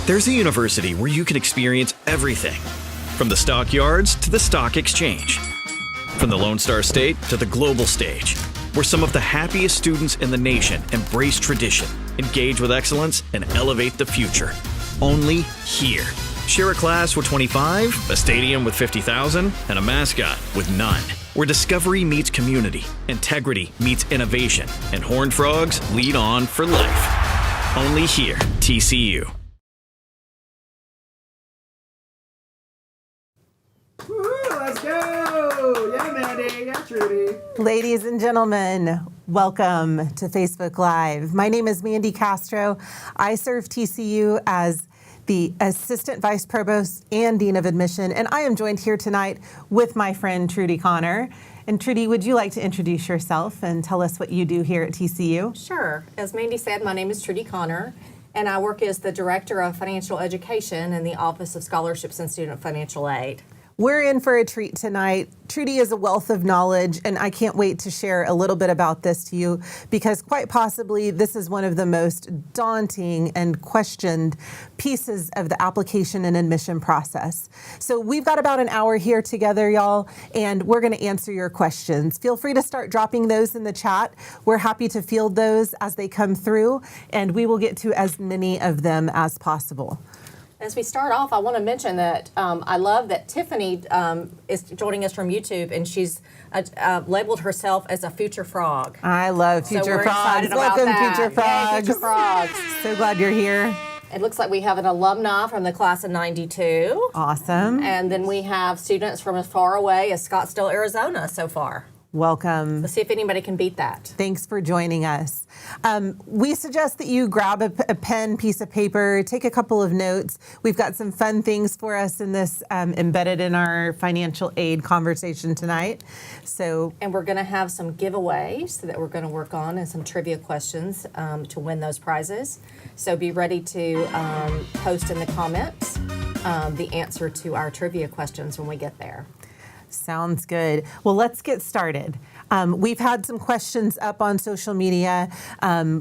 There's a university where you can experience everything, from the stockyards to the stock exchange, from the Lone Star State to the global stage, where some of the happiest students in the nation embrace tradition, engage with excellence, and elevate the future. Only here. Share a class with 25, a stadium with 50,000, and a mascot with none. Where discovery meets community, integrity meets innovation, and Horned Frogs lead on for life. Only here, TCU. Let's go! Yeah, Mandy. Yeah, Trudy. Ladies and gentlemen, welcome to Facebook Live. My name is Mandy Castro. I serve TCU as the Assistant Vice Provost and Dean of Admission, and I am joined here tonight with my friend Trudy Conner. And Trudy, would you like to introduce yourself and tell us what you do here at TCU? Sure. As Mandy said, my name is Trudy Conner, and I work as the Director of Financial Education in the Office of Scholarships and Student Financial Aid. We're in for a treat tonight. Trudy is a wealth of knowledge, and I can't wait to share a little bit about this to you because quite possibly this is one of the most daunting and questioned pieces of the application and admission process. So we've got about an hour here together, y'all, and we're going to answer your questions. Feel free to start dropping those in the chat. We're happy to field those as they come through, and we will get to as many of them as possible. As we start off, I want to mention that I love that Tiffany is joining us from YouTube, and she's labeled herself as a future frog. I love future so we're frogs. Excited about Welcome, that. future frogs. Yay, future frogs. So glad you're here. It looks like we have an alumni from the class of 92. Awesome. And then we have students from as far away as Scottsdale, Arizona so far. Welcome. Let's see if anybody can beat that. Thanks for joining us. We suggest that you grab a pen, piece of paper, take a couple of notes. We've got some fun things for us in this embedded in our financial aid conversation tonight. And we're going to have some giveaways that we're going to work on and some trivia questions to win those prizes. So be ready to post in the comments the answer to our trivia questions when we get there. Sounds good. Well, let's get started. We've had some questions up on social media.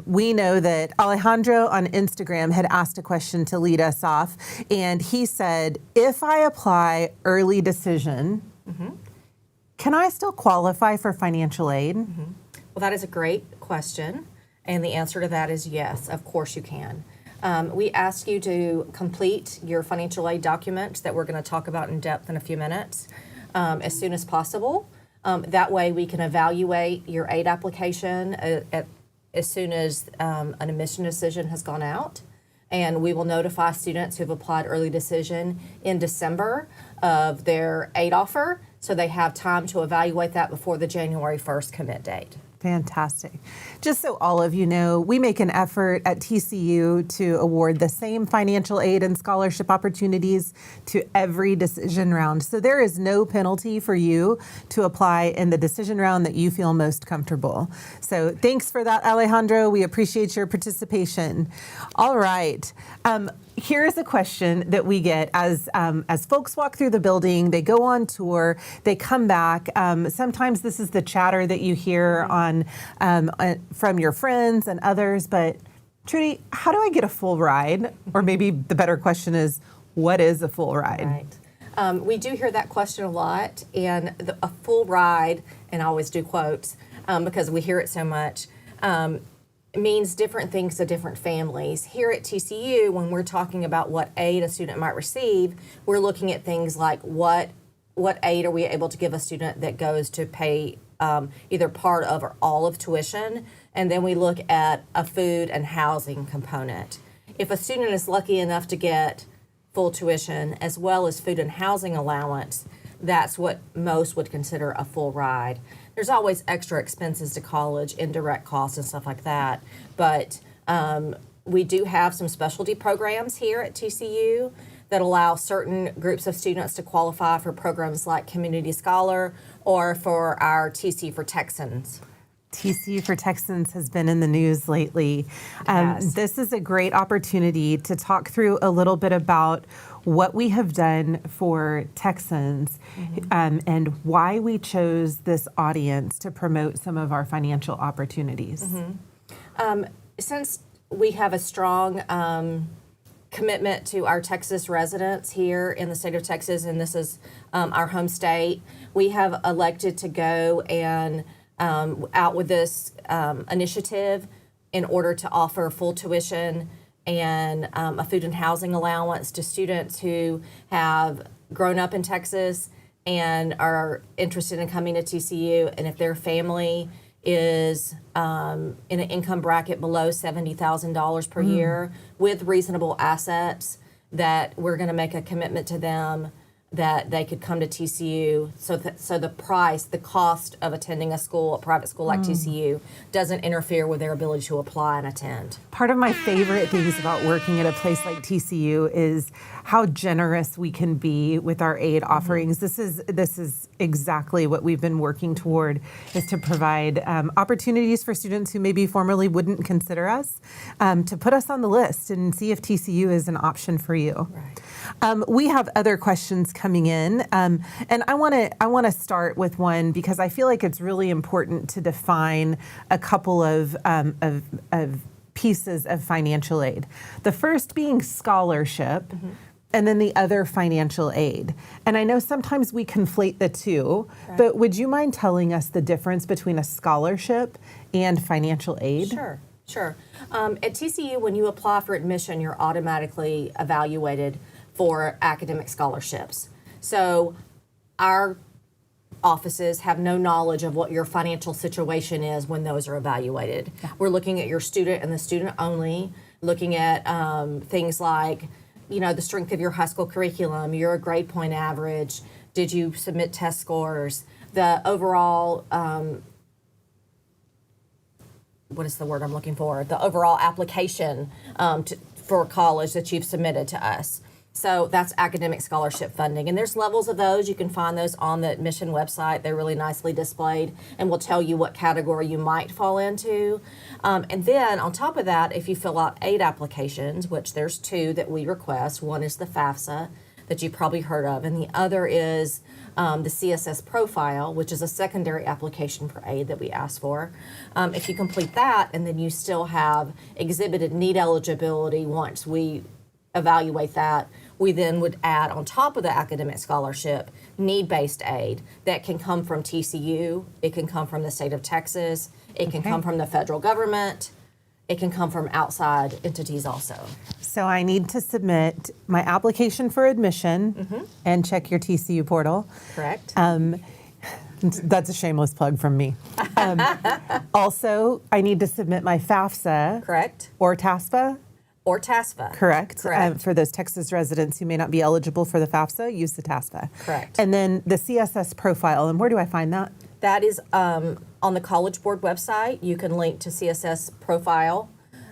We know that Alejandro on Instagram had asked a question to lead us off, and he said, if I apply early decision, can I still qualify for financial aid? Well, that is a great question, and the answer to that is yes, of course you can. We ask you to complete your financial aid documents that we're going to talk about in depth in a few minutes. As soon as possible. That way we can evaluate your aid application as soon as an admission decision has gone out. And we will notify students who have applied early decision in December of their aid offer, so they have time to evaluate that before the January 1st commit date. Fantastic. Just so all of you know, we make an effort at TCU to award the same financial aid and scholarship opportunities to every decision round. So there is no penalty for you to apply in the decision round that you feel most comfortable. So thanks for that, Alejandro. We appreciate your participation. All right. Here's a question that we get as folks walk through the building, they go on tour, they come back. Sometimes this is the chatter that you hear from your friends and others, but Trudy, how do I get a full ride? Or maybe the better question is, what is a full ride? Right. We do hear that question a lot, and a full ride, and I always do quotes because we hear it so much, means different things to different families. Here at TCU, when we're talking about what aid a student might receive, we're looking at things like what aid are we able to give a student that goes to pay either part of or all of tuition, and then we look at a food and housing component. If a student is lucky enough to get full tuition as well as food and housing allowance, that's what most would consider a full ride. There's always extra expenses to college, indirect costs and stuff like that. But we do have some specialty programs here at TCU that allow certain groups of students to qualify for programs like Community Scholar or for our TC for Texans. TCU for Texans has been in the news lately. This is a great opportunity to talk through a little bit about what we have done for Texans and why we chose this audience to promote some of our financial opportunities. Since we have a strong commitment to our Texas residents here in the state of Texas, and this is our home state. We have elected to go and out with this initiative in order to offer full tuition and a food and housing allowance to students who have grown up in Texas and are interested in coming to TCU, and if their family is in an income bracket below $70,000 per year with reasonable assets, that we're going to make a commitment to them that they could come to TCU. So the cost of attending a private school like TCU, doesn't interfere with their ability to apply and attend. Part of my favorite things about working at a place like TCU is how generous we can be with our aid offerings. This is exactly what we've been working toward, is to provide opportunities for students who maybe formerly wouldn't consider us, to put us on the list and see if TCU is an option for you. Right. We have other questions coming in, and I want to start with one because I feel like it's really important to define a couple of pieces of financial aid. The first being scholarship, and then the other financial aid. And I know sometimes we conflate the two, but would you mind telling us the difference between a scholarship and financial aid? Sure. At TCU, when you apply for admission, you're automatically evaluated for academic scholarships. So our offices have no knowledge of what your financial situation is when those are evaluated. We're looking at your student and the student only, looking at things like, the strength of your high school curriculum, your grade point average, did you submit test scores, the overall, what is the word I'm looking for? The overall application for college that you've submitted to us. So that's academic scholarship funding. And there's levels of those. You can find those on the admission website. They're really nicely displayed and will tell you what category you might fall into. And then on top of that, if you fill out aid applications, which there's two that we request, one is the FAFSA that you've probably heard of, and the other is the CSS profile, which is a secondary application for aid that we ask for. If you complete that and then you still have exhibited need eligibility once we evaluate that, we then would add on top of the academic scholarship need-based aid that can come from TCU, it can come from the state of Texas, it can come from the federal government, it can come from outside entities also. So I need to submit my application for admission and check your TCU portal. Correct. That's a shameless plug from me. Also, I need to submit my FAFSA. Correct. Or TASFA. Or TASFA. Correct. Correct. For those Texas residents who may not be eligible for the FAFSA, use the TASFA. Correct. And then the CSS profile, and where do I find that? That is on the College Board website. You can link to CSS profile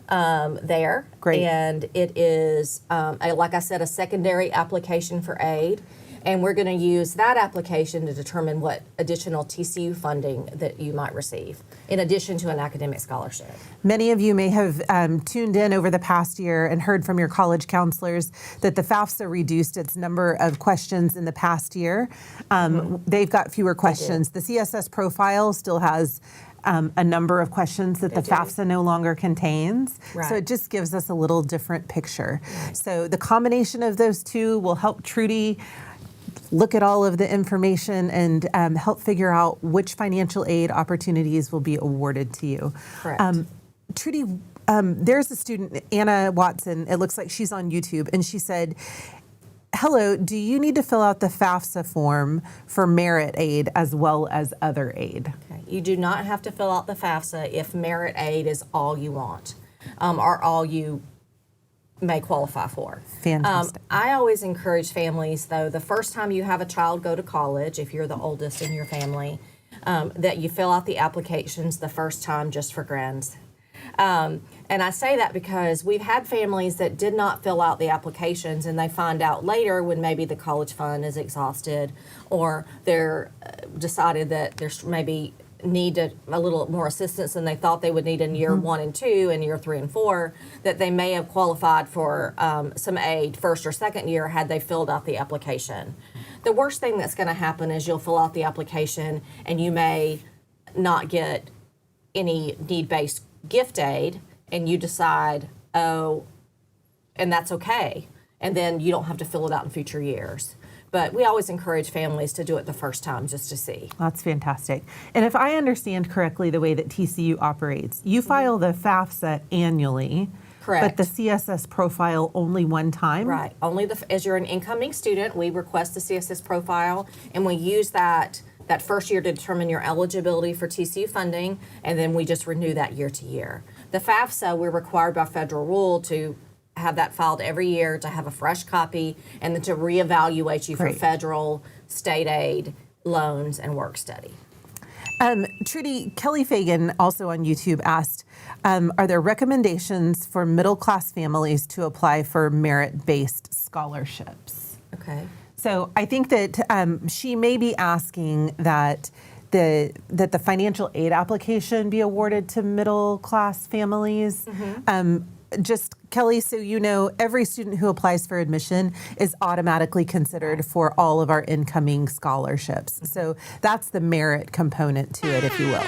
there. Great. And it is, like I said, a secondary application for aid. And we're going to use that application to determine what additional TCU funding that you might receive, in addition to an academic scholarship. Many of you may have tuned in over the past year and heard from your college counselors that the FAFSA reduced its number of questions in the past year. They've got fewer questions. The CSS profile still has a number of questions that the FAFSA no longer contains. Right. So it just gives us a little different picture. Right. So the combination of those two will help Trudy look at all of the information and help figure out which financial aid opportunities will be awarded to you. Correct. Trudy, there's a student, Anna Watson, it looks like she's on YouTube, and she said, hello, do you need to fill out the FAFSA form for merit aid as well as other aid? Okay. You do not have to fill out the FAFSA if merit aid is all you want, or all you may qualify for. Fantastic. I always encourage families, though, the first time you have a child go to college, if you're the oldest in your family, that you fill out the applications the first time just for grants. And I say that because we've had families that did not fill out the applications, and they find out later when maybe the college fund is exhausted, or they're decided that there's maybe need a little more assistance than they thought they would need in year 1 and 2 and year 3 and 4, that they may have qualified for some aid first or second year had they filled out the application. The worst thing that's going to happen is you'll fill out the application and you may not get any need-based gift aid, and you decide, oh, and that's okay. And then you don't have to fill it out in future years. But we always encourage families to do it the first time just to see. That's fantastic. And if I understand correctly the way that TCU operates, you file the FAFSA annually. Correct. But the CSS profile only one time? Right. Only as you're an incoming student, we request the CSS profile, and we use that first year to determine your eligibility for TCU funding, and then we just renew that year to year. The FAFSA, we're required by federal rule to have that filed every year, to have a fresh copy, and then to reevaluate you for Great. federal, state aid, loans, and work study. Trudy, Kelly Fagan, also on YouTube, asked, are there recommendations for middle-class families to apply for merit-based scholarships? Okay. So I think that she may be asking that the financial aid application be awarded to middle-class families. Just, Kelly, so you know, every student who applies for admission is automatically considered for all of our incoming scholarships. So that's the merit component to it, if you will.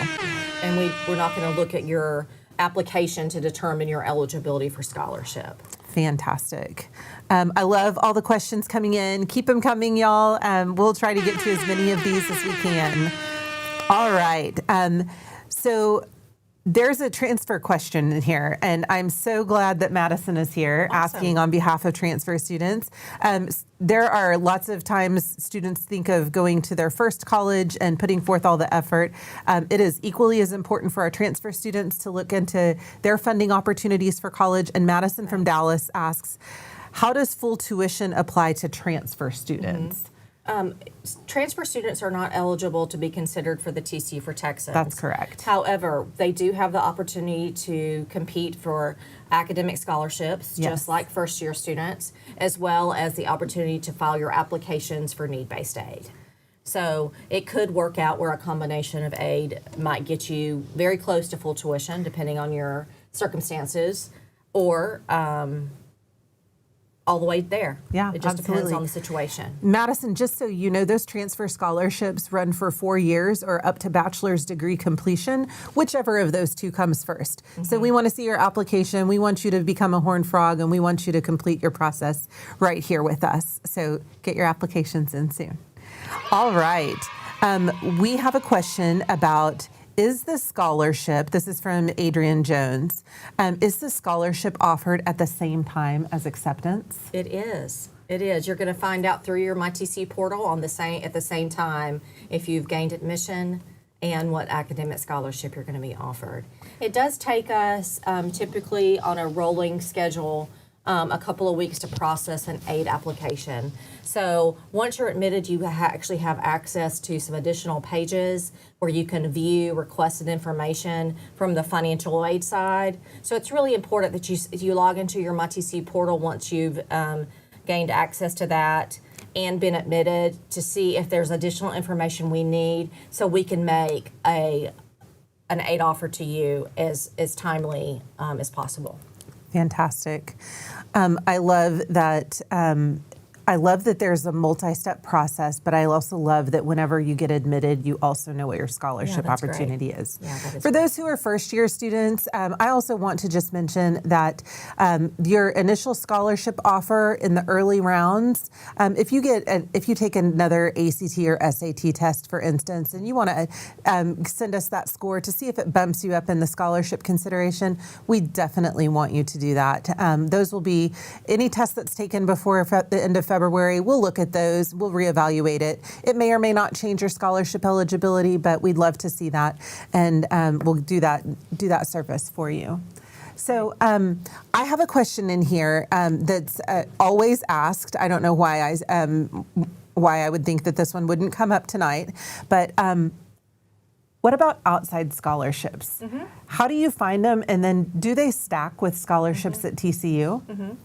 And we're not going to look at your application to determine your eligibility for scholarship. Fantastic. I love all the questions coming in. Keep them coming, y'all. We'll try to get to as many of these as we can. All right. So there's a transfer question in here, and I'm so glad that Madison is here asking on behalf of transfer students. There are lots of times students think of going to their first college and putting forth all the effort. It is equally as important for our transfer students to look into their funding opportunities for college. And Madison from Dallas asks, how does full tuition apply to transfer students? Transfer students are not eligible to be considered for the TCU for Texas. That's correct. However, they do have the opportunity to compete for academic scholarships, Yes. just like first-year students, as well as the opportunity to file your applications for need-based aid. So it could work out where a combination of aid might get you very close to full tuition, depending on your circumstances, or all the way there. Yeah, it just depends absolutely. on the situation. Madison, just so you know, those transfer scholarships run for 4 years or up to bachelor's degree completion, whichever of those two comes first. So we want to see your application. We want you to become a Horned Frog, and we want you to complete your process right here with us. So get your applications in soon. All right. We have a question about, is the scholarship, this is from Adrian Jones, is the scholarship offered at the same time as acceptance? It is. It is. You're going to find out through your MyTC portal at the same time if you've gained admission and what academic scholarship you're going to be offered. It does take us typically on a rolling schedule a couple of weeks to process an aid application. So once you're admitted, you actually have access to some additional pages where you can view requested information from the financial aid side. So it's really important that you log into your MyTC portal once you've gained access to that and been admitted, to see if there's additional information we need so we can make an aid offer to you as timely as possible. Fantastic. I love that. I love that there's a multi-step process, but I also love that whenever you get admitted, you also know what your scholarship that's opportunity great. is. Yeah, that is For great. those who are first-year students, I also want to just mention that your initial scholarship offer in the early rounds, if you take another ACT or SAT test, for instance, and you want to send us that score to see if it bumps you up in the scholarship consideration, we definitely want you to do that. Those will be any test that's taken before the end of February. We'll look at those. We'll reevaluate it. It may or may not change your scholarship eligibility, but we'd love to see that, and we'll do that service for you. So I have a question in here that's always asked. I don't know why I would think that this one wouldn't come up tonight, but what about outside scholarships? How do you find them, and then do they stack with scholarships at TCU?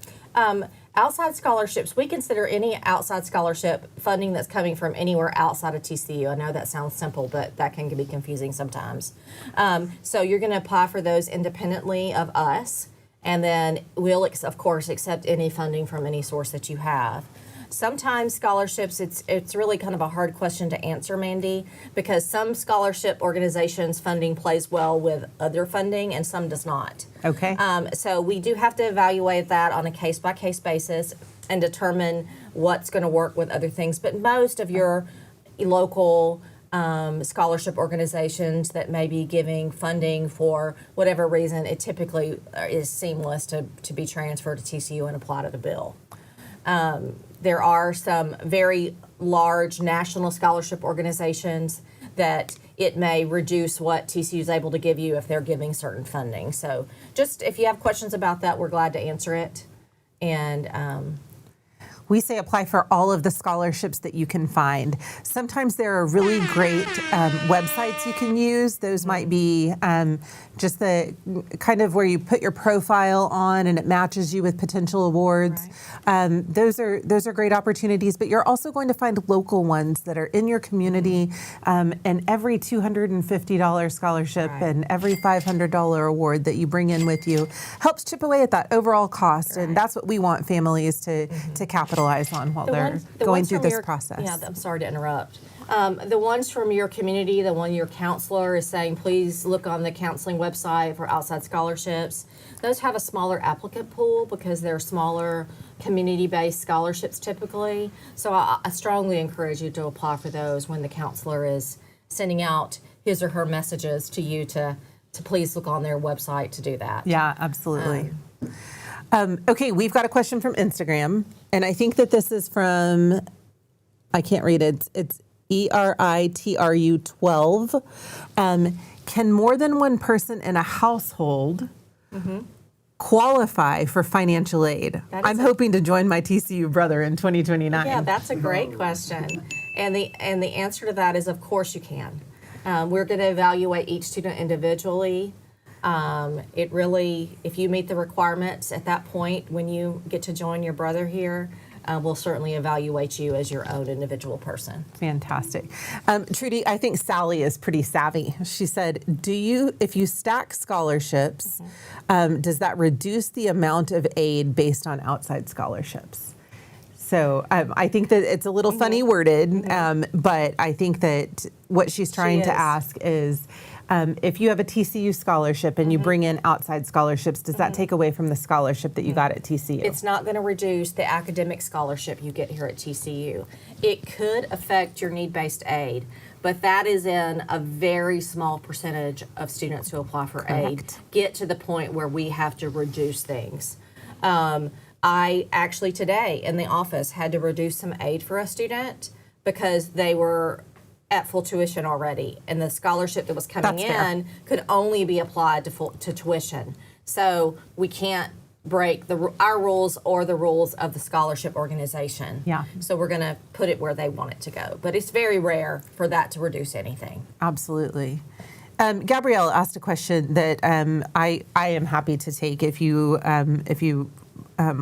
Outside scholarships, we consider any outside scholarship funding that's coming from anywhere outside of TCU. I know that sounds simple, but that can be confusing sometimes. So you're going to apply for those independently of us, and then we'll, of course, accept any funding from any source that you have. Sometimes scholarships, it's really kind of a hard question to answer, Mandy, because some scholarship organizations funding plays well with other funding and some does not. Okay. So we do have to evaluate that on a case-by-case basis and determine what's going to work with other things. But most of your local scholarship organizations that may be giving funding for whatever reason, it typically is seamless to be transferred to TCU and apply to the bill. There are some very large national scholarship organizations that it may reduce what TCU is able to give you if they're giving certain funding. So just if you have questions about that, we're glad to answer it. And we say apply for all of the scholarships that you can find. Sometimes there are really great websites you can use. Those might be just the kind of where you put your profile on and it matches you with potential awards. Right. Those are great opportunities, but you're also going to find local ones that are in your community, and every $250 scholarship right. and every $500 award that you bring in with you helps chip away at that overall cost, right. and that's what we want families to capitalize on while they're going through this process. Yeah, I'm sorry to interrupt. The ones from your community, the one your counselor is saying, please look on the counseling website for outside scholarships. Those have a smaller applicant pool because they're smaller community-based scholarships typically. So I strongly encourage you to apply for those when the counselor is sending out his or her messages to you to please look on their website to do that. Yeah, absolutely. Okay, we've got a question from Instagram, and I think that this is from, I can't read it. It's ERITRU 12. Can more than one person in a household qualify for financial aid? I'm hoping to join my TCU brother in 2029. Yeah, that's a great question. And the answer to that is, of course you can. We're going to evaluate each student individually. It really, if you meet the requirements at that point when you get to join your brother here, we'll certainly evaluate you as your own individual person. Fantastic. Trudy, I think Sally is pretty savvy. She said, if you stack scholarships, does that reduce the amount of aid based on outside scholarships? So I think that it's a little funny worded, but I think that what she's trying to ask is, if you have a TCU scholarship and you bring in outside scholarships, does that take away from the scholarship that you got at TCU? It's not going to reduce the academic scholarship you get here at TCU. It could affect your need-based aid, but that is in a very small percentage of students who apply for aid get to the point where we have to reduce things. I actually today in the office had to reduce some aid for a student because they were at full tuition already, and the scholarship that was coming in could only be applied to tuition. So we can't break our rules or the rules of the scholarship organization. Yeah. So we're going to put it where they want it to go. But it's very rare for that to reduce anything. Absolutely. Gabrielle asked a question that I am happy to take if you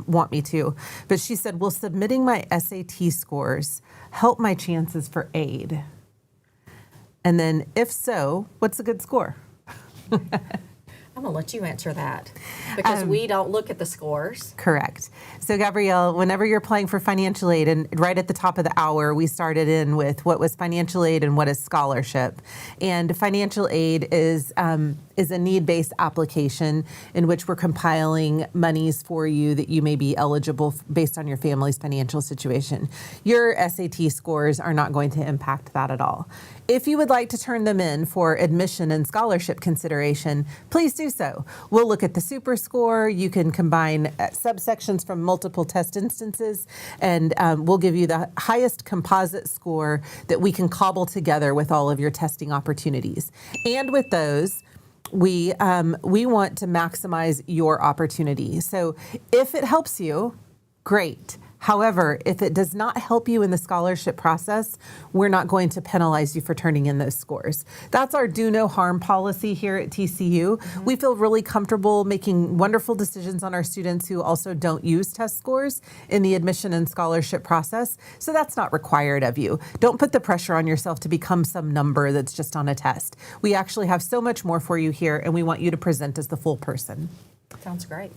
want me to. But she said, will submitting my SAT scores help my chances for aid? And then, if so, what's a good score? I'm going to let you answer that because we don't look at the scores. Correct. So, Gabrielle, whenever you're applying for financial aid, and right at the top of the hour, we started in with what was financial aid and what is scholarship. And financial aid is a need-based application in which we're compiling monies for you that you may be eligible based on your family's financial situation. Your SAT scores are not going to impact that at all. If you would like to turn them in for admission and scholarship consideration, please do so. We'll look at the super score. You can combine subsections from multiple test instances, and we'll give you the highest composite score that we can cobble together with all of your testing opportunities. And with those, we want to maximize your opportunity. So if it helps you, great. However, if it does not help you in the scholarship process, we're not going to penalize you for turning in those scores. That's our do no harm policy here at TCU. We feel really comfortable making wonderful decisions on our students who also don't use test scores in the admission and scholarship process. So that's not required of you. Don't put the pressure on yourself to become some number that's just on a test. We actually have so much more for you here, and we want you to present as the full person. Sounds great.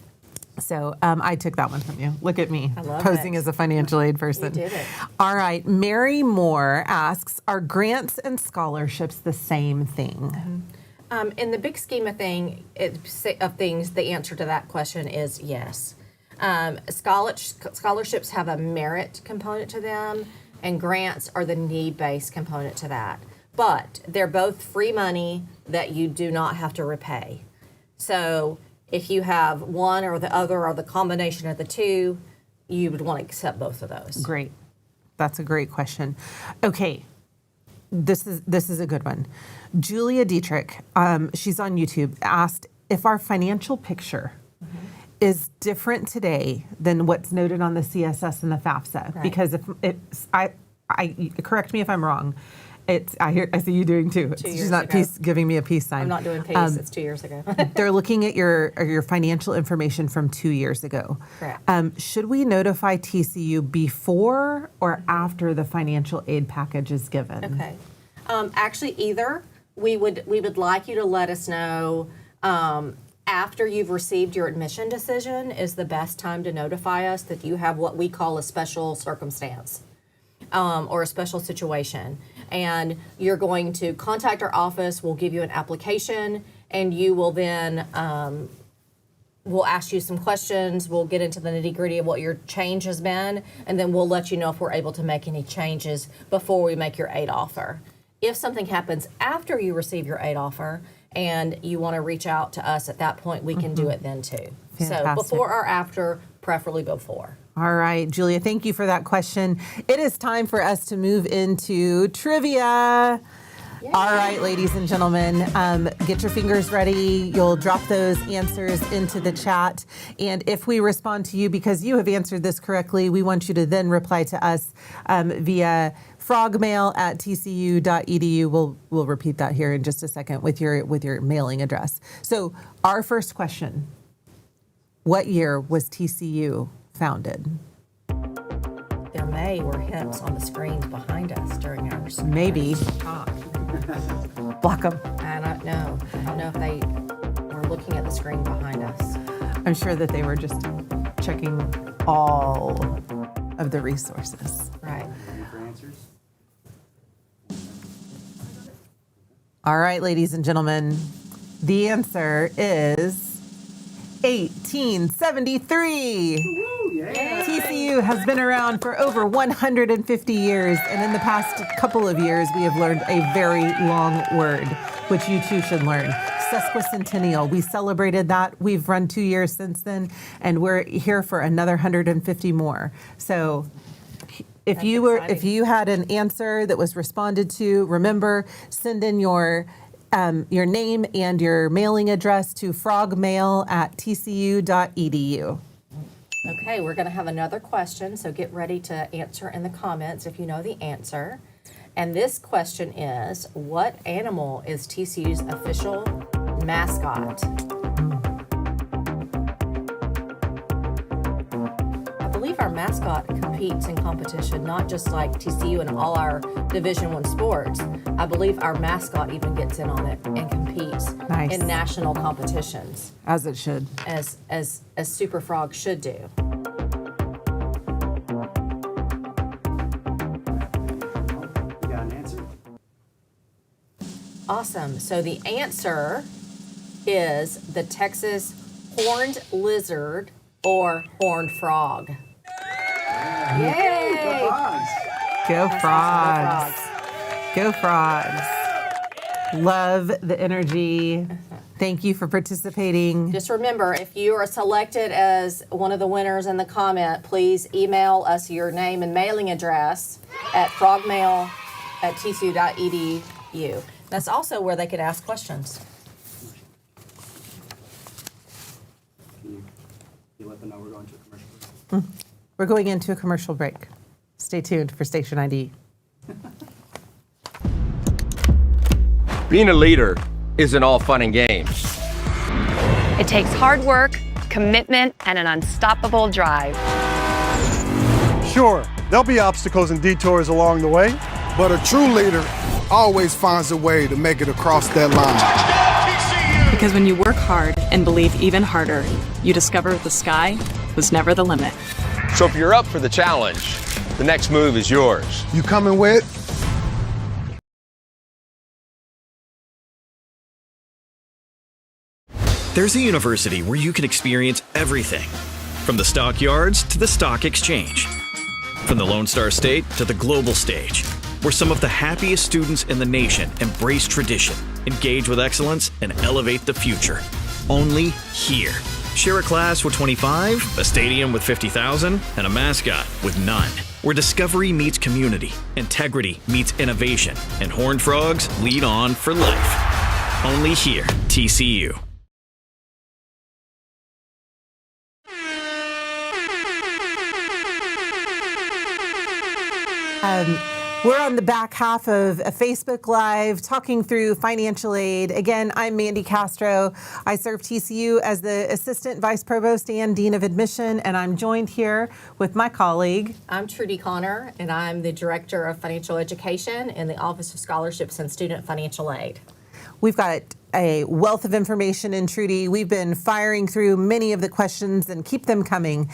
So I took that one from you. Look at me, love posing it. as a financial aid person. You did it. All right. Mary Moore asks, are grants and scholarships the same thing? In the big scheme of things, the answer to that question is yes. Scholarships have a merit component to them, and grants are the need-based component to that. But they're both free money that you do not have to repay. So if you have one or the other or the combination of the two, you would want to accept both of those. Great. That's a great question. Okay. This is a good one. Julia Dietrich, she's on YouTube, asked if our financial picture is different today than what's noted on the CSS and the FAFSA. Right. Because if it's, I correct me if I'm wrong. I see you doing too. She's not giving me a peace sign. I'm not doing peace. It's 2 years ago. They're looking at your financial information from 2 years ago. Correct. Should we notify TCU before or after the financial aid package is given? Okay. Actually, either. We would like you to let us know after you've received your admission decision is the best time to notify us that you have what we call a special circumstance or a special situation. And you're going to contact our office, we'll give you an application, and you will then, we'll ask you some questions, we'll get into the nitty-gritty of what your change has been, and then we'll let you know if we're able to make any changes before we make your aid offer. If something happens after you receive your aid offer and you want to reach out to us at that point, we can do it then too. So Fantastic. before or after, preferably before. All right, Julia, thank you for that question. It is time for us to move into trivia. Yay. All right, ladies and gentlemen, get your fingers ready. You'll drop those answers into the chat. And if we respond to you because you have answered this correctly, we want you to then reply to us via frogmail@tcu.edu. We'll repeat that here in just a second with your mailing address. So our first question, what year was TCU founded? There were hints on the screens behind us during our Maybe. talk. Block them. I don't know. I don't know if they were looking at the screen behind us. I'm sure that they were just checking all of the resources. Right. For answers? All right, ladies and gentlemen, the answer is 1873. Yeah. TCU has been around for over 150 years, and in the past couple of years, we have learned a very long word, which you too should learn. Sesquicentennial. We celebrated that. We've run 2 years since then, and we're here for another 150 more. So if you had an answer that was responded to, remember, send in your name and your mailing address to frogmail@tcu.edu. Okay, we're going to have another question, so get ready to answer in the comments if you know the answer. And this question is, what animal is TCU's official mascot? I believe our mascot competes in competition, not just like TCU and all our Division I sports. I believe our mascot even gets in on it and competes Nice. in national competitions, As it should. as Super Frog should do. You got an answer? Awesome. So the answer is the Texas horned lizard or horned frog. Yay! Frogs. Go That's frogs. awesome. Go frogs. Love the energy. Thank you for participating. Just remember, if you are selected as one of the winners in the comment, please email us your name and mailing address at frogmail@tcu.edu. That's also where they could ask questions. You let them know we're going to a commercial break? We're going into a commercial break. Stay tuned for Station ID. Being a leader isn't all fun and games. It takes hard work, commitment, and an unstoppable drive. Sure, there'll be obstacles and detours along the way. But a true leader always finds a way to make it across that line. Because when you work hard and believe even harder, you discover the sky was never the limit. So if you're up for the challenge, the next move is yours. You coming with? There's a university where you can experience everything, from the stockyards to the stock exchange, from the Lone Star State to the global stage, where some of the happiest students in the nation embrace tradition, engage with excellence, and elevate the future. Only here. Share a class with 25, a stadium with 50,000, and a mascot with none. Where discovery meets community, integrity meets innovation, and Horned Frogs lead on for life. Only here, TCU. We're on the back half of a Facebook Live talking through financial aid. Again, I'm Mandy Castro. I serve TCU as the Assistant Vice Provost and Dean of Admission, and I'm joined here with my colleague. I'm Trudy Conner, and I'm the Director of Financial Education in the Office of Scholarships and Student Financial Aid. We've got a wealth of information in Trudy. We've been firing through many of the questions and keep them coming.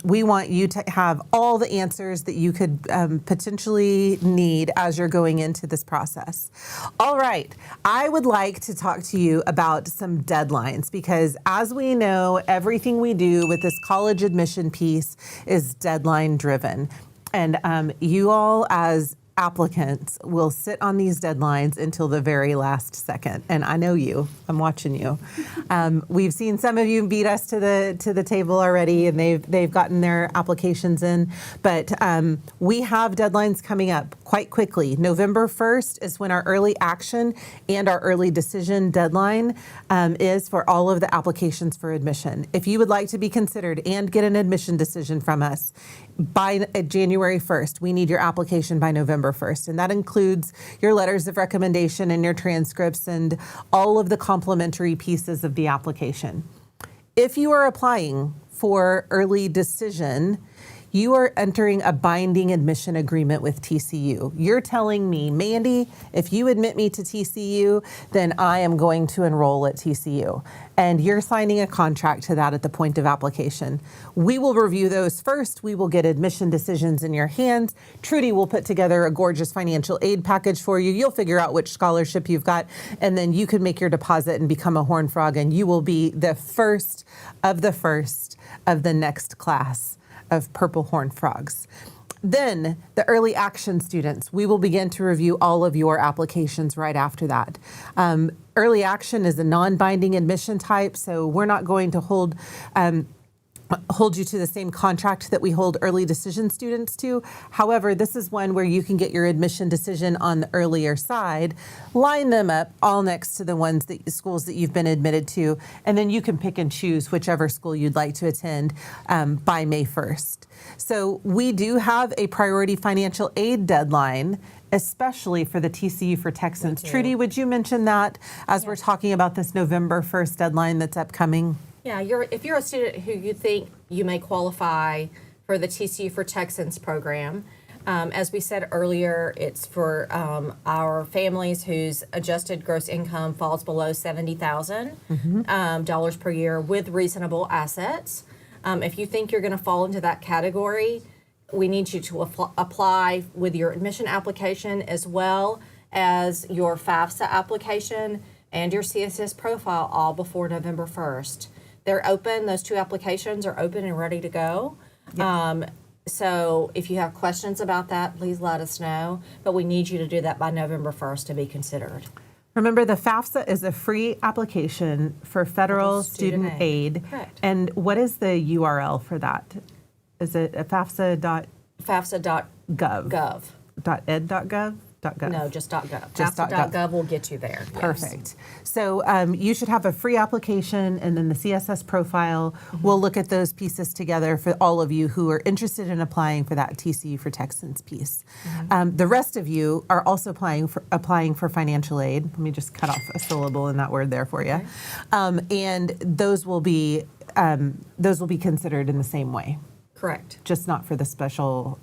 We want you to have all the answers that you could potentially need as you're going into this process. All right, I would like to talk to you about some deadlines because as we know, everything we do with this college admission piece is deadline driven. And you all as applicants will sit on these deadlines until the very last second. And I know you, I'm watching you. We've seen some of you beat us to the table already and they've gotten their applications in, but we have deadlines coming up quite quickly. November 1st is when our early action and our early decision deadline is for all of the applications for admission. If you would like to be considered and get an admission decision from us by January 1st, we need your application by November 1st, and that includes your letters of recommendation and your transcripts and all of the complementary pieces of the application. If you are applying for early decision, you are entering a binding admission agreement with TCU. You're telling me, Mandy, if you admit me to TCU, then I am going to enroll at TCU. And you're signing a contract to that at the point of application. We will review those first. We will get admission decisions in your hands. Trudy will put together a gorgeous financial aid package for you. You'll figure out which scholarship you've got, and then you can make your deposit and become a Horned Frog, and you will be the first of the next class of Purple Horned Frogs. Then the early action students, we will begin to review all of your applications right after that. Early action is a non-binding admission type, so we're not going to hold you to the same contract that we hold early decision students to. However, this is one where you can get your admission decision on the earlier side, line them up all next to the schools that you've been admitted to, and then you can pick and choose whichever school you'd like to attend by May 1st. So we do have a priority financial aid deadline, especially for the TCU for Texans. Trudy, would you mention that as we're talking about this November 1st deadline that's upcoming? Yeah, if you're a student who you think you may qualify for the TCU for Texans program, as we said earlier, it's for our families whose adjusted gross income falls below $70,000 per year with reasonable assets. If you think you're going to fall into that category, we need you to apply with your admission application as well as your FAFSA application and your CSS profile all before November 1st. They're open. Those two applications are open and ready to go. Yep. So if you have questions about that, please let us know. But we need you to do that by November 1st to be considered. Remember, the FAFSA is a free application for federal student aid. Correct. And what is the URL for that? Is it a FAFSA.gov? .ed.gov? .gov. No, just .gov. Just FAFSA.gov will get you there. Yes. Perfect. So you should have a free application, and then the CSS profile. We'll look at those pieces together for all of you who are interested in applying for that TCU for Texans piece. The rest of you are also applying for financial aid. Let me just cut off a syllable in that word there for you. Okay. And those will be considered in the same way. Correct. Just not for the special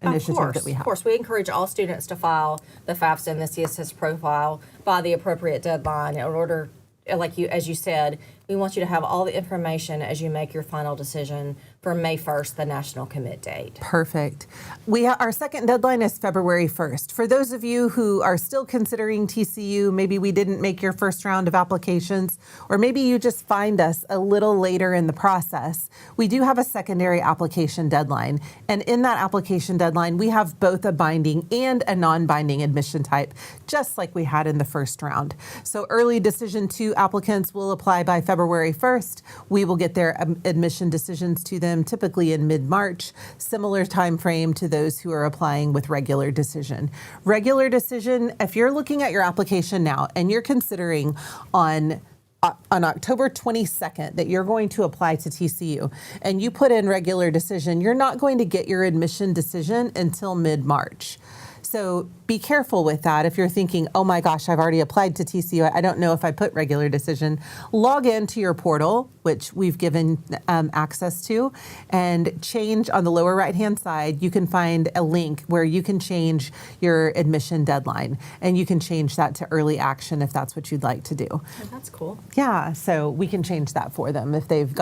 initiative that we have. Of course, we encourage all students to file the FAFSA and the CSS profile by the appropriate deadline in order as you said, we want you to have all the information as you make your final decision for May 1st, the national commit date. Perfect. Our second deadline is February 1st. For those of you who are still considering TCU, maybe we didn't make your first round of applications, or maybe you just find us a little later in the process, we do have a secondary application deadline. And in that application deadline, we have both a binding and a non-binding admission type, just like we had in the first round. So early decision 2 applicants will apply by February 1st. We will get their admission decisions to them typically in mid-March, similar time frame to those who are applying with regular decision. Regular decision, if you're looking at your application now and you're considering on October 22nd that you're going to apply to TCU and you put in regular decision, you're not going to get your admission decision until mid-March. So be careful with that. If you're thinking, oh my gosh, I've already applied to TCU, I don't know if I put regular decision, log into your portal, which we've given access to, and change on the lower right-hand side. You can find a link where you can change your admission deadline, and you can change that to early action if that's what you'd like to do. Oh, that's cool. Yeah, so we can change that for them if they've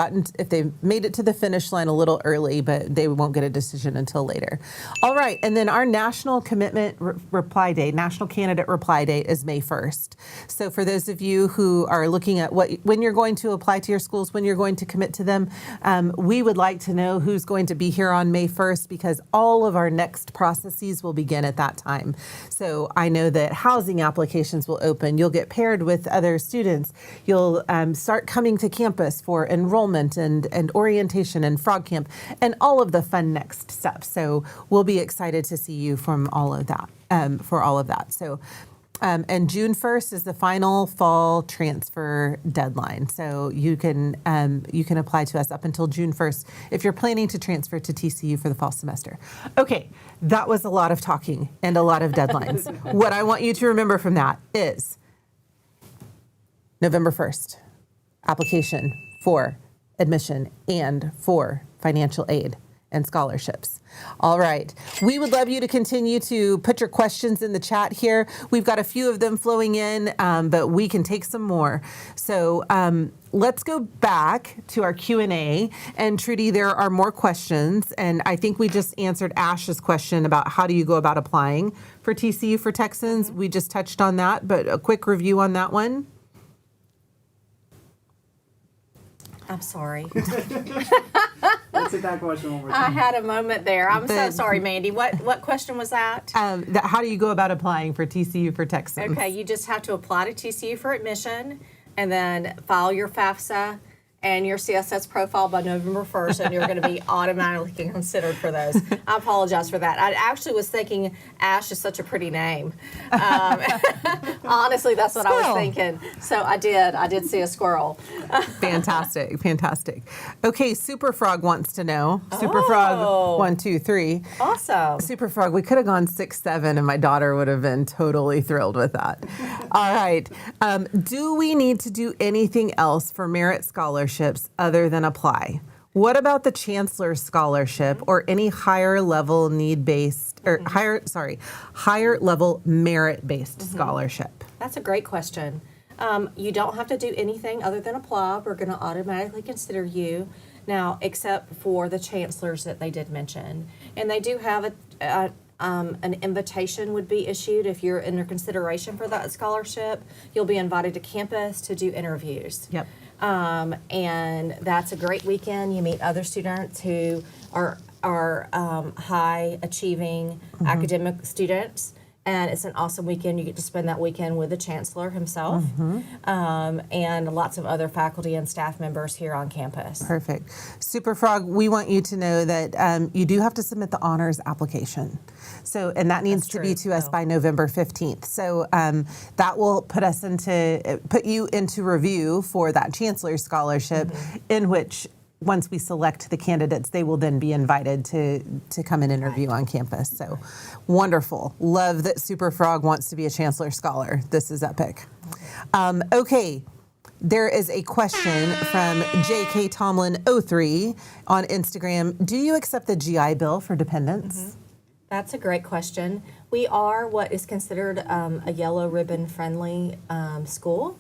made it to the finish line a little early, but they won't get a decision until later. All right, and then our national commitment reply date, national candidate reply date is May 1st. So for those of you who are looking at when you're going to apply to your schools, when you're going to commit to them, we would like to know who's going to be here on May 1st because all of our next processes will begin at that time. So I know that housing applications will open. You'll get paired with other students. You'll start coming to campus for enrollment and orientation and frog camp and all of the fun next steps. So we'll be excited to see you from all of that, for all of that. So, and June 1st is the final fall transfer deadline. So you can apply to us up until June 1st if you're planning to transfer to TCU for the fall semester. Okay, that was a lot of talking and a lot of deadlines. What I want you to remember from that is November 1st, application for admission and for financial aid and scholarships. All right. We would love you to continue to put your questions in the chat here. We've got a few of them flowing in, but we can take some more. So let's go back to our Q&A. And Trudy, there are more questions. And I think we just answered Ash's question about how do you go about applying for TCU for Texans. We just touched on that, but a quick review on that one. I'm sorry. Let's hit that question one more I time. had a moment there. I'm so sorry, Mandy. What question was that? How do you go about applying for TCU for Texans? Okay, you just have to apply to TCU for admission and then file your FAFSA and your CSS profile by November 1st, and you're going to be automatically considered for those. I apologize for that. I actually was thinking Ash is such a pretty name. Honestly, that's what I was thinking. So I did see a squirrel. Fantastic, fantastic. Okay, Super Frog wants to know. Super Frog 1, 2, 3. Awesome. Super Frog, we could have gone 6, 7, and my daughter would have been totally thrilled with that. All right. Do we need to do anything else for merit scholarships other than apply? What about the Chancellor's Scholarship or any higher level need-based or higher level merit-based scholarship? That's a great question. You don't have to do anything other than apply. We're going to automatically consider you now, except for the chancellors that they did mention. And they do have an invitation would be issued if you're under consideration for that scholarship. You'll be invited to campus to do interviews. Yep. And that's a great weekend. You meet other students who are high achieving academic students. And it's an awesome weekend. You get to spend that weekend with the chancellor himself and lots of other faculty and staff members here on campus. Perfect. Super Frog, we want you to know that you do have to submit the honors application. So, and that needs to be to us by November 15th. So that will put you into review for that Chancellor's Scholarship, in which once we select the candidates, they will then be invited to come and interview on campus. So wonderful. Love that Super Frog wants to be a Chancellor Scholar. This is epic. Okay. There is a question from JK Tomlin 03 on Instagram. Do you accept the GI Bill for dependents? That's a great question. We are what is considered a yellow ribbon friendly school.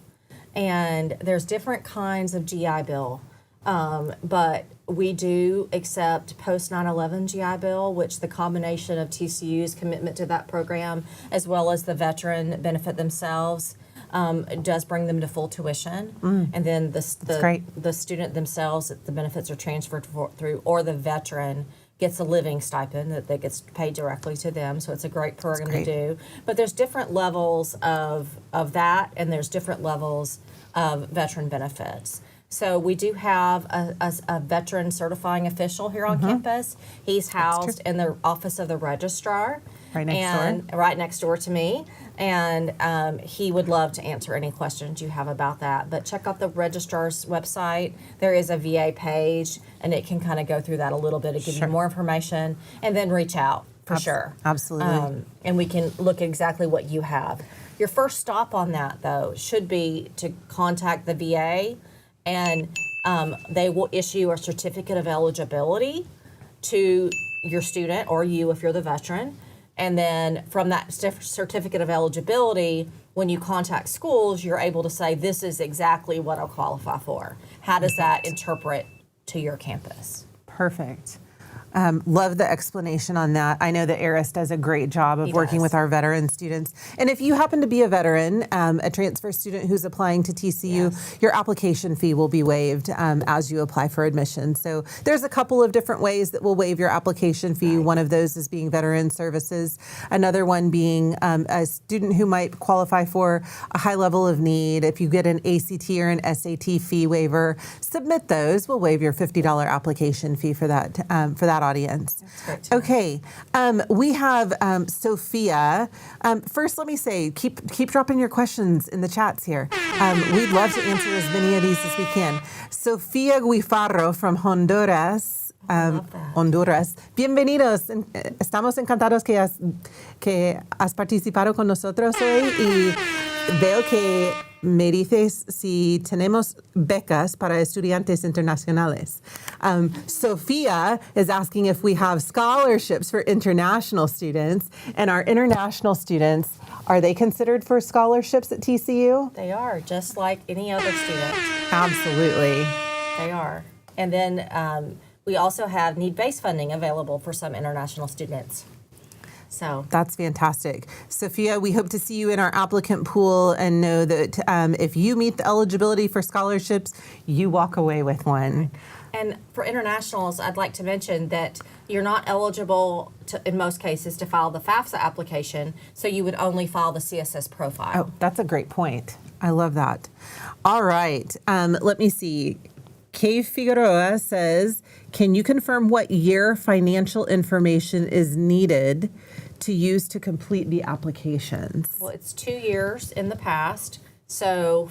And there's different kinds of GI Bill, but we do accept post 9/11 GI Bill, which the combination of TCU's commitment to that program, as well as the veteran benefit themselves, does bring them to full tuition. And then the student themselves, the benefits are transferred through, or the veteran gets a living stipend that gets paid directly to them. So it's a great program to do. But there's different levels of that, and there's different levels of veteran benefits. So we do have a veteran certifying official here on campus. He's housed in the office of the registrar. Right next door. Right next door to me. And he would love to answer any questions you have about that. But check out the registrar's website. There is a VA page, and it can kind of go through that a little bit to give you more information, and then reach out for sure. Absolutely. And we can look at exactly what you have. Your first stop on that, though, should be to contact the VA, and they will issue a certificate of eligibility to your student, or you if you're the veteran. And then from that certificate of eligibility, when you contact schools, you're able to say, this is exactly what I'll qualify for. How does that interpret to your campus? Perfect. Love the explanation on that. I know that Eris does a great job of working with our veteran students. And if you happen to be a veteran, a transfer student who's applying to TCU, your application fee will be waived as you apply for admission. So there's a couple of different ways that will waive your application fee. One of those is being veteran services. Another one being a student who might qualify for a high level of need. If you get an ACT or an SAT fee waiver, submit those. We'll waive your $50 application fee for that audience. Okay, we have Sophia. First, let me say, keep dropping your questions in the chats here. We'd love to answer as many of these as we can. Sophia Guifarro from Honduras. Honduras. Bienvenidos. Estamos encantados que has participado con nosotros hoy, y veo que me dices si tenemos becas para estudiantes internacionales. Sophia is asking if we have scholarships for international students, and our international students, are they considered for scholarships at TCU? They are, just like any other student. Absolutely. They are. And then we also have need-based funding available for some international students. So that's fantastic. Sophia, we hope to see you in our applicant pool, and know that if you meet the eligibility for scholarships, you walk away with one. And for internationals, I'd like to mention that you're not eligible to, in most cases, to file the FAFSA application, so you would only file the CSS profile. Oh, that's a great point. I love that. All right. Let me see. Kay Figueroa says, can you confirm what year financial information is needed to use to complete the applications? Well, it's 2 years in the past. So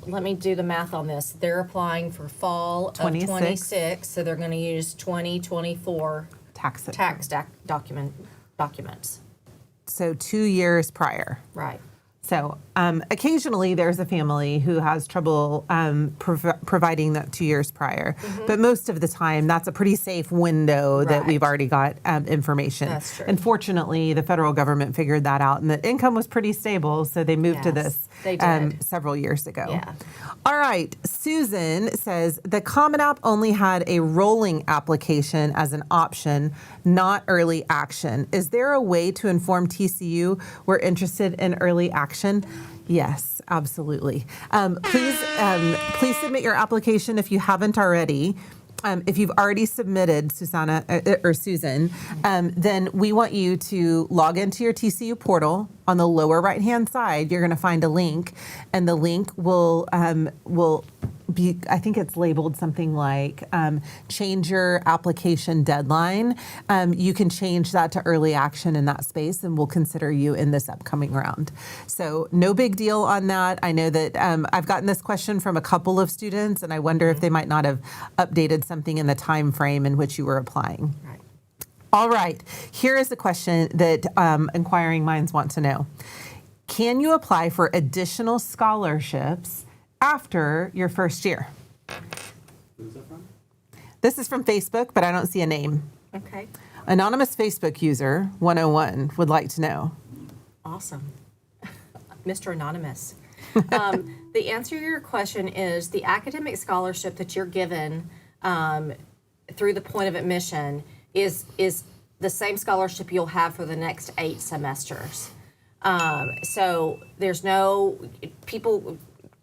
let me do the math on this. They're applying for fall of 26, so they're going to use 2024 tax documents. So 2 years prior. Right. So occasionally there's a family who has trouble providing that 2 years prior. But most of the time, that's a pretty safe window that we've already got information. That's true. And fortunately, the federal government figured that out, and the income was pretty stable, so they moved to this several years ago. Yeah. All right. Susan says, the Common App only had a rolling application as an option, not early action. Is there a way to inform TCU we're interested in early action? Yes, absolutely. Please submit your application if you haven't already. If you've already submitted, Susan, then we want you to log into your TCU portal. On the lower right-hand side, you're going to find a link, and the link will be, I think it's labeled something like change your application deadline. You can change that to early action in that space, and we'll consider you in this upcoming round. So no big deal on that. I know that I've gotten this question from a couple of students, and I wonder if they might not have updated something in the time frame in which you were applying. Right. All right, here is the question that inquiring minds want to know. Can you apply for additional scholarships after your first year? Who's that from? This is from Facebook, but I don't see a name. Okay. Anonymous Facebook user 101 would like to know. Awesome. Mr. Anonymous. The answer to your question is the academic scholarship that you're given through the point of admission is the same scholarship you'll have for the next 8 semesters. So there's no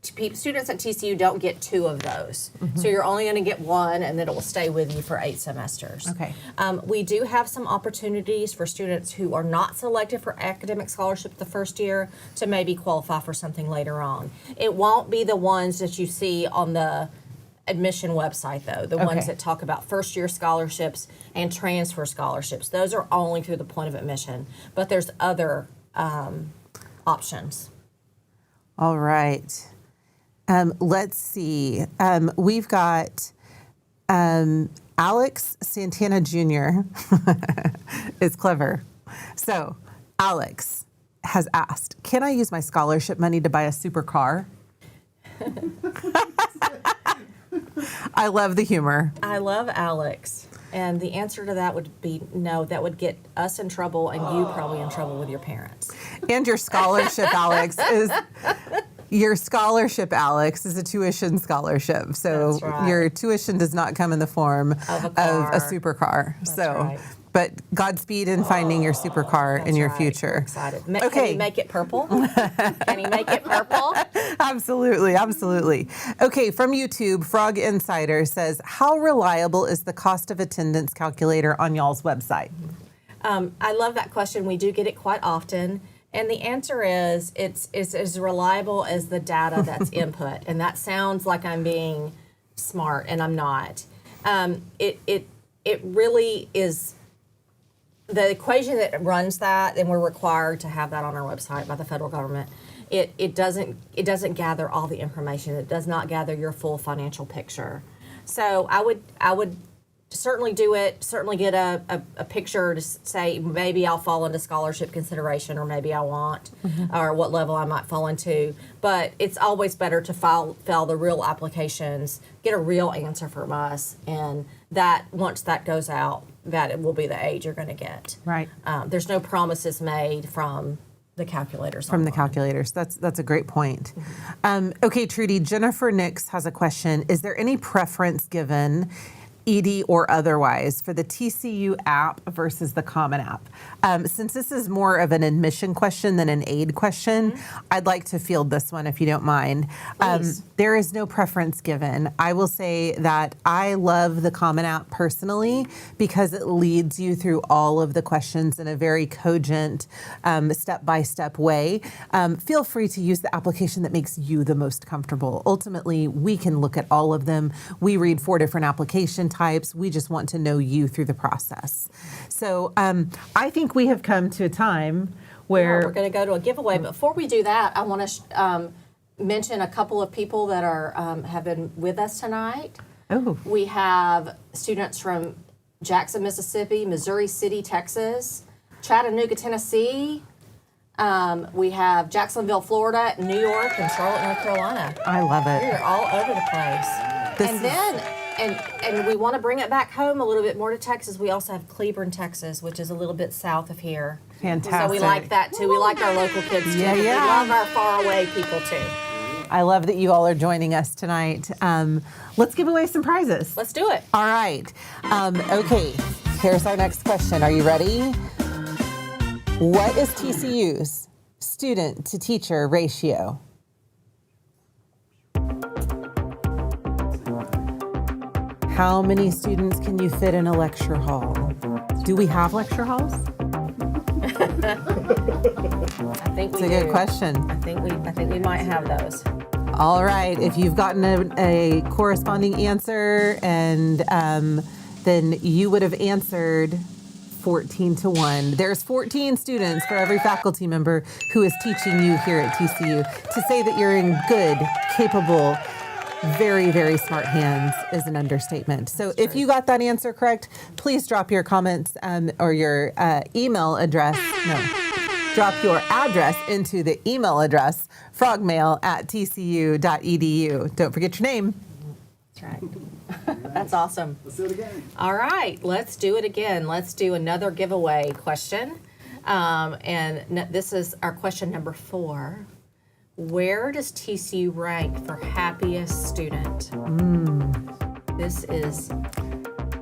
students at TCU don't get 2 of those. So you're only going to get 1, and then it will stay with you for 8 semesters. Okay. We do have some opportunities for students who are not selected for academic scholarship the first year to maybe qualify for something later on. It won't be the ones that you see on the admission website, though, the ones that talk about first-year scholarships and transfer scholarships. Those are only through the point of admission, but there's other options. All right. Let's see. We've got Alex Santana Jr. is clever. So Alex has asked, can I use my scholarship money to buy a supercar? I love the humor. I love Alex. And the answer to that would be no. That would get us in trouble and you probably in trouble with your parents. And your scholarship, Alex, is... Your scholarship, Alex, is a tuition scholarship. So That's right. your tuition does not come in the form of a supercar. That's so, right. But Godspeed in finding your supercar in your Right. future. We're excited. Can Okay. he make it purple? Can he make it purple? Absolutely, absolutely. Okay, from YouTube, Frog Insider says, how reliable is the cost of attendance calculator on y'all's website? I love that question. We do get it quite often. And the answer is it's as reliable as the data that's input. And that sounds like I'm being smart, and I'm not. It really is the equation that runs that, and we're required to have that on our website by the federal government. It doesn't gather all the information. It does not gather your full financial picture. So I would certainly do it, certainly get a picture to say maybe I'll fall into scholarship consideration, or maybe I won't, or what level I might fall into. But it's always better to file the real applications, get a real answer from us, and that once that goes out, that it will be the age you're going to get. Right. There's no promises made from the calculators. From the calculators. That's a great point. Okay, Trudy, Jennifer Nix has a question. Is there any preference given, ED or otherwise, for the TCU app versus the Common App? Since this is more of an admission question than an aid question, I'd like to field this one if you don't mind. There is no preference given. I will say that I love the Common App personally because it leads you through all of the questions in a very cogent, step-by-step way. Feel free to use the application that makes you the most comfortable. Ultimately, we can look at all of them. We read 4 different application types. We just want to know you through the process. So I think we have come to a time where we're going to go to a giveaway. But before we do that, I want to mention a couple of people that are have been with us tonight. Oh. We have students from Jackson, Mississippi, Missouri City, Texas, Chattanooga, Tennessee. We have Jacksonville, Florida, New York, and Charlotte, North Carolina. I love it. We're all over the place. And we want to bring it back home a little bit more to Texas. We also have Cleburne, Texas, which is a little bit south of here. Fantastic. So we like that too. We like our local kids too. Yeah, but yeah. We love our faraway people too. I love that you all are joining us tonight. Let's give away some prizes. Let's do it. All right. Okay, here's our next question. Are you ready? What is TCU's student to teacher ratio? How many students can you fit in a lecture hall? Do we have lecture halls? I think we It's a good question. I think we might have those. All right. If you've gotten a corresponding answer, and then you would have answered 14-1. There's 14 students for every faculty member who is teaching you here at TCU. To say that you're in good, capable, very, very smart hands is an understatement. So if you got that answer correct, please drop your comments or your email address. No. Drop your address into the email address, frogmail@tcu.edu. Don't forget your name. That's right. That's awesome. Let's do it again. All right, let's do it again. Let's do another giveaway question. And this is our question number 4. Where does TCU rank for happiest student? This is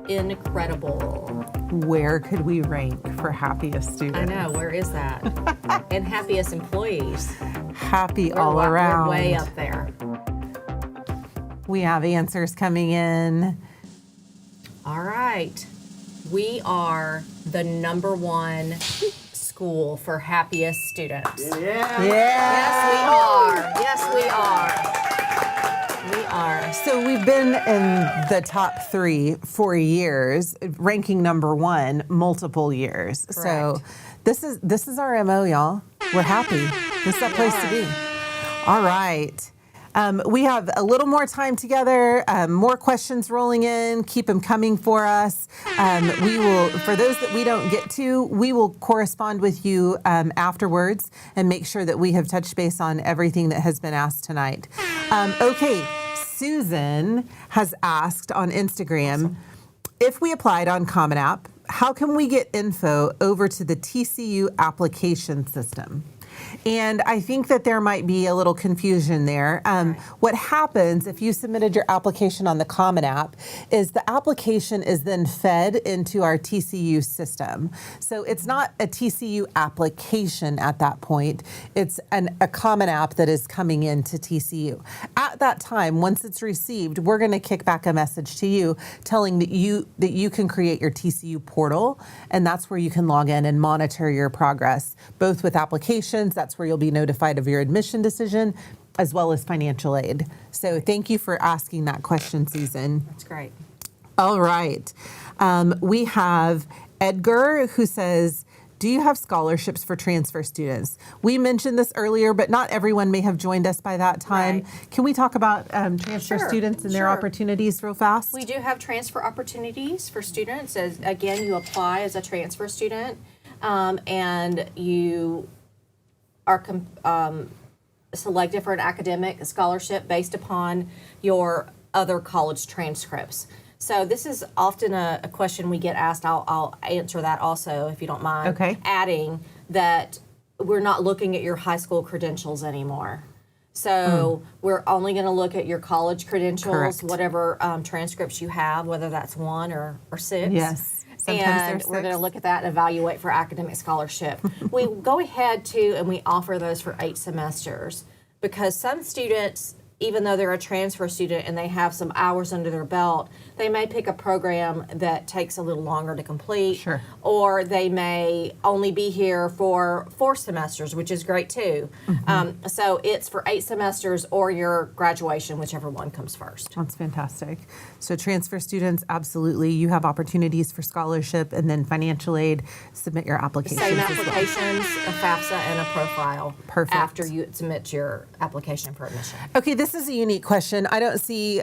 incredible. Where could we rank for happiest students? I know, where is that? And happiest employees. Happy all We're around. way up there. We have answers coming in. All right. We are the #1 school for happiest students. Yeah. Yes, we are. We are. So we've been in the top 3 for years, ranking #1 multiple years. So this is our MO, y'all. We're happy. This is our place to be. All right. We have a little more time together, more questions rolling in. Keep them coming for us. We will, for those that we don't get to, we will correspond with you afterwards and make sure that we have touched base on everything that has been asked tonight. Okay, Susan has asked on Instagram, if we applied on Common App, how can we get info over to the TCU application system? And I think that there might be a little confusion there. What happens if you submitted your application on the Common App is the application is then fed into our TCU system. So it's not a TCU application at that point. It's a Common App that is coming into TCU. At that time, once it's received, we're going to kick back a message to you telling that you can create your TCU portal, and that's where you can log in and monitor your progress, both with applications. That's where you'll be notified of your admission decision, as well as financial aid. So thank you for asking that question, Susan. That's great. All right. We have Edgar who says, do you have scholarships for transfer students? We mentioned this earlier, but not everyone may have joined us by that time. Right. Can we talk about transfer students and their opportunities real fast? We do have transfer opportunities for students. As again, you apply as a transfer student, and you are selected for an academic scholarship based upon your other college transcripts. So this is often a question we get asked. I'll answer that also, if you don't mind. Okay. Adding that we're not looking at your high school credentials anymore. So we're only going to look at your college credentials, Correct. whatever transcripts you have, whether that's 1 or 6. Yes. Sometimes And they're we're going to 6. look at that and evaluate for academic scholarship. We go ahead and we offer those for 8 semesters, because some students, even though they're a transfer student and they have some hours under their belt, they may pick a program that takes a little longer to complete. Sure. Or they may only be here for 4 semesters, which is great too. So it's for 8 semesters or your graduation, whichever one comes first. That's fantastic. So transfer students, absolutely. You have opportunities for scholarship and then financial aid. Submit your applications Same as well. applications, a FAFSA and a profile. Perfect. After you submit your application for admission. Okay, this is a unique question. I don't see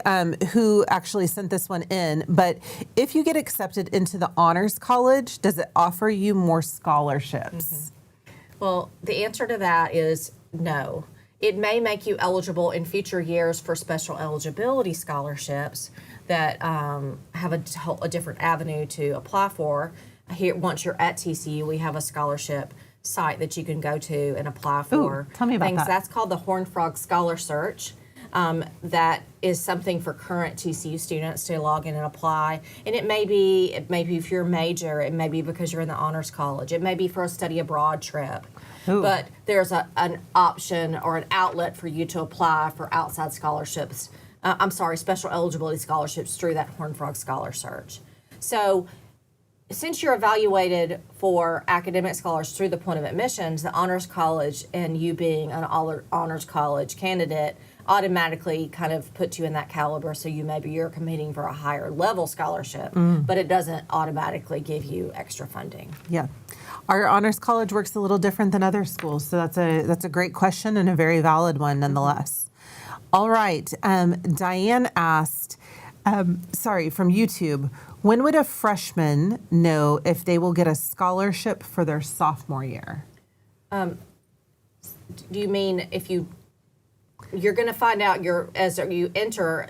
who actually sent this one in, but if you get accepted into the Honors College, does it offer you more scholarships? Well, the answer to that is no. It may make you eligible in future years for special eligibility scholarships that have a different avenue to apply for. Here, once you're at TCU, we have a scholarship site that you can go to and apply for. Tell me about things. that. That's called the Horned Frog Scholar Search. That is something for current TCU students to log in and apply. And it may be if you're a major, it may be because you're in the Honors College. It may be for a study abroad trip. Ooh. But there's an option or an outlet for you to apply for outside scholarships. Special eligibility scholarships through that Horned Frog Scholar Search. So since you're evaluated for academic scholars through the point of admissions, the Honors College and you being an Honors College candidate automatically kind of puts you in that caliber, so you're competing for a higher level scholarship, but it doesn't automatically give you extra funding. Yeah. Our Honors College works a little different than other schools, so that's a great question and a very valid one nonetheless. All right. Diane asked, from YouTube, when would a freshman know if they will get a scholarship for their sophomore year? Do you mean if you're going to find out as you enter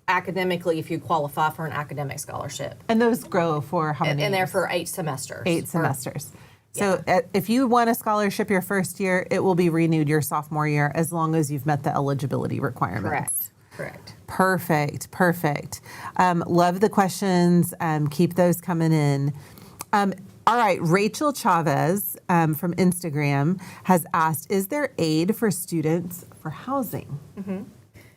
academically if you qualify for an academic scholarship? And those grow for how many And they're years? for 8 semesters. 8 semesters. So if you won a scholarship your first year, it will be renewed your sophomore year as long as you've met the eligibility requirements. Correct. Perfect. Love the questions. Keep those coming in. All right, Rachel Chavez from Instagram has asked, is there aid for students for housing?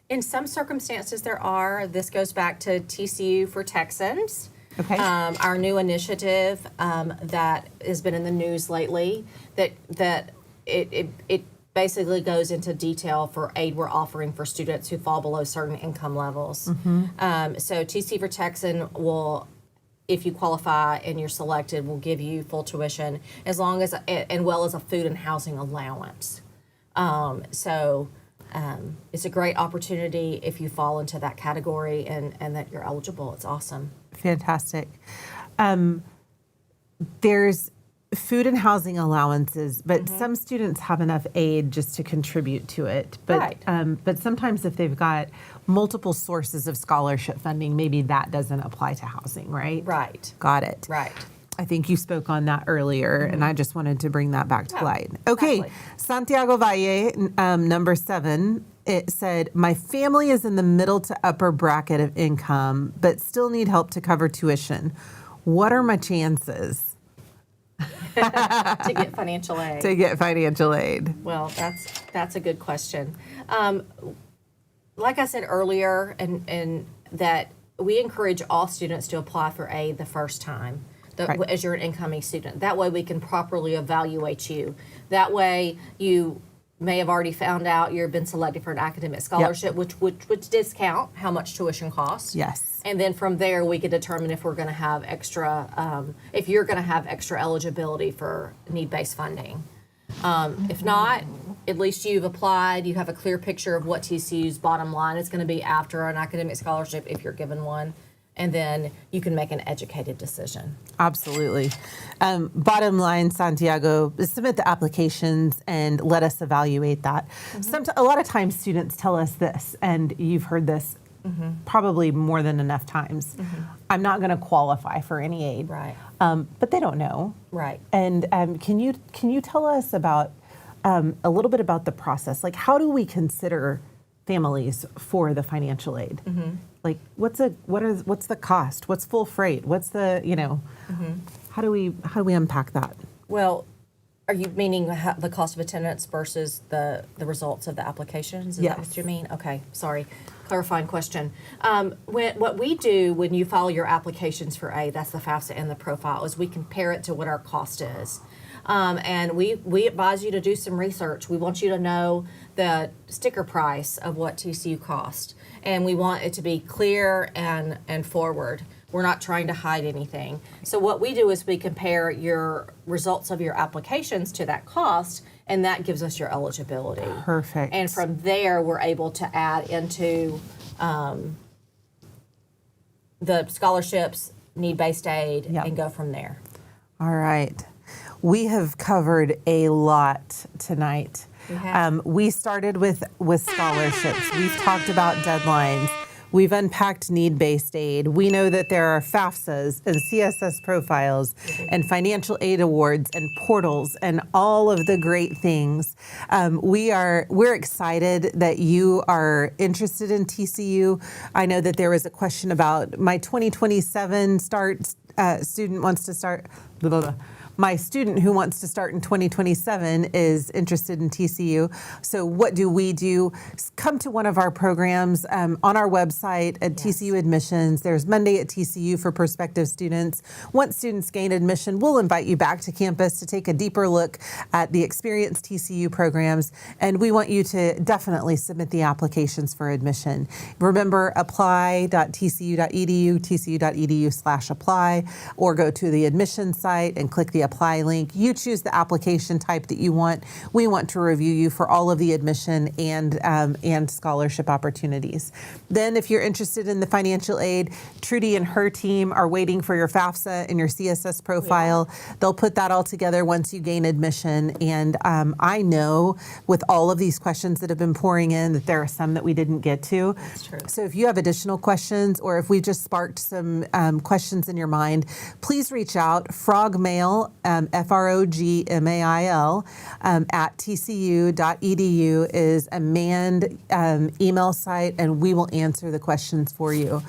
In some circumstances, there are. This goes back to TCU for Texans. Okay. Our new initiative that has been in the news lately, that it basically goes into detail for aid we're offering for students who fall below certain income levels. So TCU for Texan will, if you qualify and you're selected, will give you full tuition as long as, and well as a food and housing allowance. It's a great opportunity if you fall into that category and that you're eligible. It's awesome. Fantastic. There's food and housing allowances, but some students have enough aid just to contribute to it. But but sometimes if they've got multiple sources of scholarship funding, maybe that doesn't apply to housing, right? Right. Got it. Right. I think you spoke on that earlier, and I just wanted to bring that back to light. Okay, exactly. Santiago Valle, number 7, it said, my family is in the middle to upper bracket of income, but still need help to cover tuition. What are my chances To get financial aid. to get financial aid? Well, that's a good question. Like I said earlier, and that we encourage all students to apply for aid the first time Right. as you're an incoming student. That way we can properly evaluate you. That way you may have already found out you've been selected for an academic scholarship, which discount how much tuition costs. Yes. And then from there, we could determine if we're going to have extra, if you're going to have extra eligibility for need-based funding. If not, at least you've applied. You have a clear picture of what TCU's bottom line is going to be after an academic scholarship, if you're given one. And then you can make an educated decision. Absolutely. Bottom line, Santiago, submit the applications and let us evaluate that. A lot of times students tell us this, and you've heard this probably more than enough times. I'm not going to qualify for any aid. Right. But they don't know. Right. And can you tell us about a little bit about the process? Like, how do we consider families for the financial aid? Like, what's the cost? What's full freight? What's the, how do we unpack that? Well, are you meaning the cost of attendance versus the results of the applications? Is that what you mean? Okay, sorry. Clarifying question. What we do when you file your applications for aid, that's the FAFSA and the profile, is we compare it to what our cost is. And we advise you to do some research. We want you to know the sticker price of what TCU cost. And we want it to be clear and forward. We're not trying to hide anything. So what we do is we compare your results of your applications to that cost, and that gives us your eligibility. Perfect. And from there, we're able to add into the scholarships, need-based aid, and go from there. All right. We have covered a lot tonight. We have. We started with scholarships. We've talked about deadlines. We've unpacked need-based aid. We know that there are FAFSAs and CSS profiles and financial aid awards and portals and all of the great things. We're excited that you are interested in TCU. I know that there was a question about my 2027 student wants to start. Blah, blah, blah. My student who wants to start in 2027 is interested in TCU. So what do? Come to one of our programs on our website at TCU Admissions. There's Monday at TCU for prospective students. Once students gain admission, we'll invite you back to campus to take a deeper look at the experienced TCU programs. And we want you to definitely submit the applications for admission. Remember, apply.tcu.edu, tcu.edu/apply, or go to the admission site and click the apply link. You choose the application type that you want. We want to review you for all of the admission and scholarship opportunities. Then if you're interested in the financial aid, Trudy and her team are waiting for your FAFSA and your CSS profile. Yeah. They'll put that all together once you gain admission. And I know with all of these questions that have been pouring in that there are some that we didn't get to. That's true. So if you have additional questions, or if we just sparked some questions in your mind, please reach out, frogmail FROGMAIL, at tcu.edu is a manned email site, and we will answer the questions for you.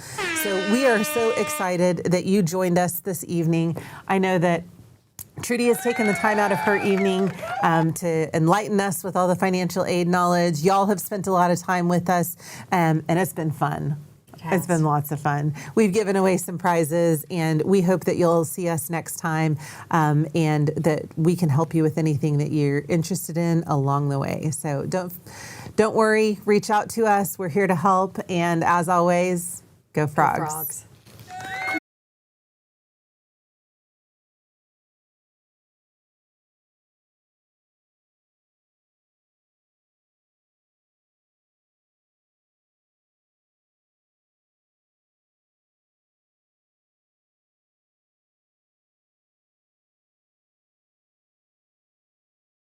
So we are so excited that you joined us this evening. I know that Trudy has taken the time out of her evening to enlighten us with all the financial aid knowledge. Y'all have spent a lot of time with us, and it's been fun. It's been lots of fun. We've given away some prizes, and we hope that you'll see us next time, and that we can help you with anything that you're interested in along the way. So don't worry. Reach out to us. We're here to help. And as always, go Frogs. Go Frogs.